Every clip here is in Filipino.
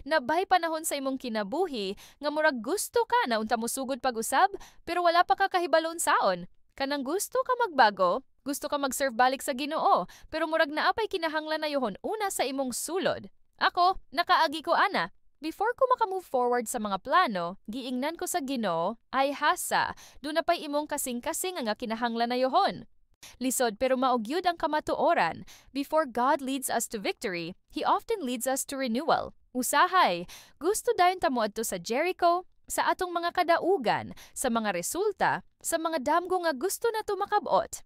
Nabay panahon sa imong kinabuhi nga murag gusto ka na unta mo sugod pag-usab pero wala pa ka kahibalon saon. Kanang gusto ka magbago, gusto ka mag-serve balik sa Ginoo, pero murag naapay kinahanglan na yohon una sa imong sulod. Ako, nakaagi ko ana. Before ko makamove forward sa mga plano, giingnan ko sa Ginoo, ay hasa, do na pay imong kasing-kasing nga kinahanglan na yohon. Lisod pero maugyud ang kamatuoran. Before God leads us to victory, He often leads us to renewal. Usahay, gusto dayon ta moadto sa Jericho, sa atong mga kadaugan, sa mga resulta, sa mga damgo nga gusto nato makabot.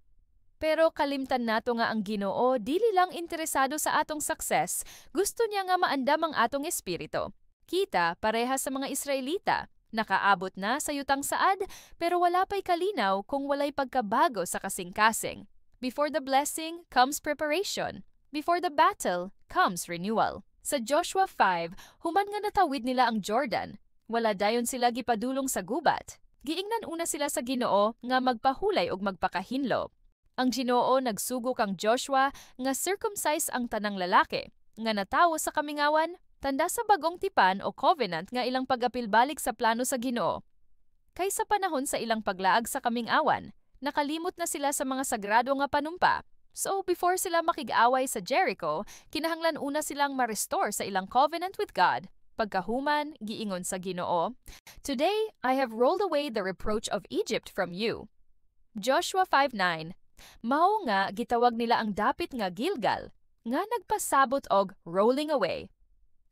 Pero kalimtan nato nga ang Ginoo dili lang interesado sa atong success, gusto niya nga maandam ang atong espiritu. Kita pareha sa mga Israelita. Nakaabot na sa yutang saad, pero wala pa'y kalinaw kung walay pagkabago sa kasing-kasing. Before the blessing comes preparation. Before the battle comes renewal. Sa Joshua 5, human nga natawid nila ang Jordan. Wala dayon sila gipadulong sa gubat. Giingnan una sila sa Ginoo nga magpahulay og magpakahinlo. Ang Ginoo nagsugo kang Joshua nga circumcise ang tanang lalaki, nga natawo sa kamingawan, tanda sa bagong tipan o covenant nga ilang pag-apil balik sa plano sa Ginoo. Kaysa panahon sa ilang paglaag sa kaming-awan, nakalimot na sila sa mga sagrado nga panumpa. So before sila makig-away sa Jericho, kinahanglan una silang ma-restore sa ilang covenant with God. Pagkahuman, giingon sa Ginoo, "Today I have rolled away the reproach of Egypt from you." Joshua 5:9. Mao nga gitawag nila ang dapit nga Gilgal, nga nagpasabot og rolling away.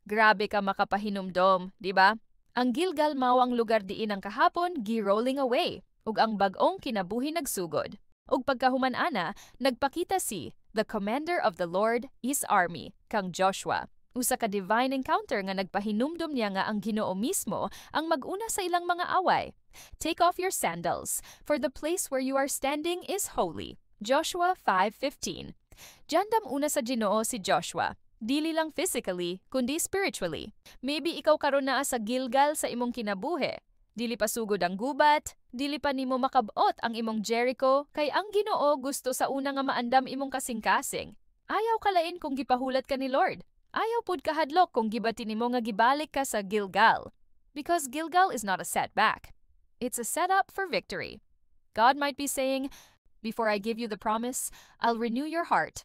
Grabe ka makapahinumdom, di ba? Ang Gilgal mao ang lugar diin ang kahapon gi-rolling away, ug ang bag-ong kinabuhi nagsugod. Ug pagkahuman ana, nagpakita si the commander of the Lord is army, kang Joshua. Usa ka divine encounter nga nagpahinumdom niya nga ang Ginoo mismo ang maguna sa ilang mga away. Take off your sandals, for the place where you are standing is holy. Joshua 5:15. Jandam una sa Ginoo si Joshua. Dili lang physically, kundi spiritually. Maybe ikaw karon naa sa Gilgal sa imong kinabuhi. Dili pa sugod ang gubat, dili pa nimo makabot ang imong Jericho, kay ang Ginoo gusto sa una nga maandam imong kasing-kasing. Ayaw kalain kung gipahulat ka ni Lord. Ayaw pud kahadlok kung gibati nimo nga gibalik ka sa Gilgal. Because Gilgal is not a setback. It's a setup for victory. God might be saying, "Before I give you the promise, I'll renew your heart."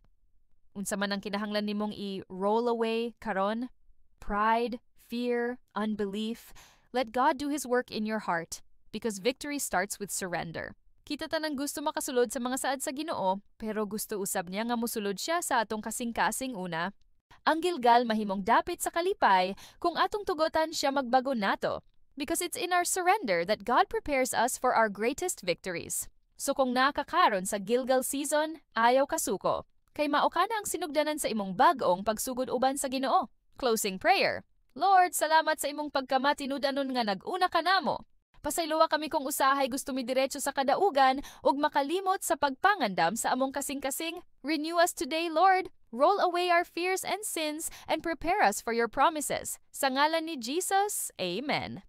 Unsa man ang kinahanglan nimong i-roll away karon? Pride, fear, unbelief. Let God do His work in your heart, because victory starts with surrender. Kita tanang gusto makasulod sa mga saad sa Ginoo, pero gusto usab niya nga mosulod siya sa atong kasing-kasing una. Ang Gilgal mahimong dapit sa kalipay kung atong tugotan siya magbago nato, because it's in our surrender that God prepares us for our greatest victories. So kung nakakaron sa Gilgal season, ayaw kasuko. Kay mao kana ang sinugdanan sa imong bag-ong pagsugod uban sa Ginoo. Closing prayer. Lord, salamat sa imong pagkamatinud-anon nga nag-una ka namo. Pasayloa kami kung usahay gusto mi diretso sa kadaugan ug makalimot sa pagpangandam sa among kasing-kasing. Renew us today, Lord. Roll away our fears and sins and prepare us for your promises. Sa ngalan ni Jesus, Amen.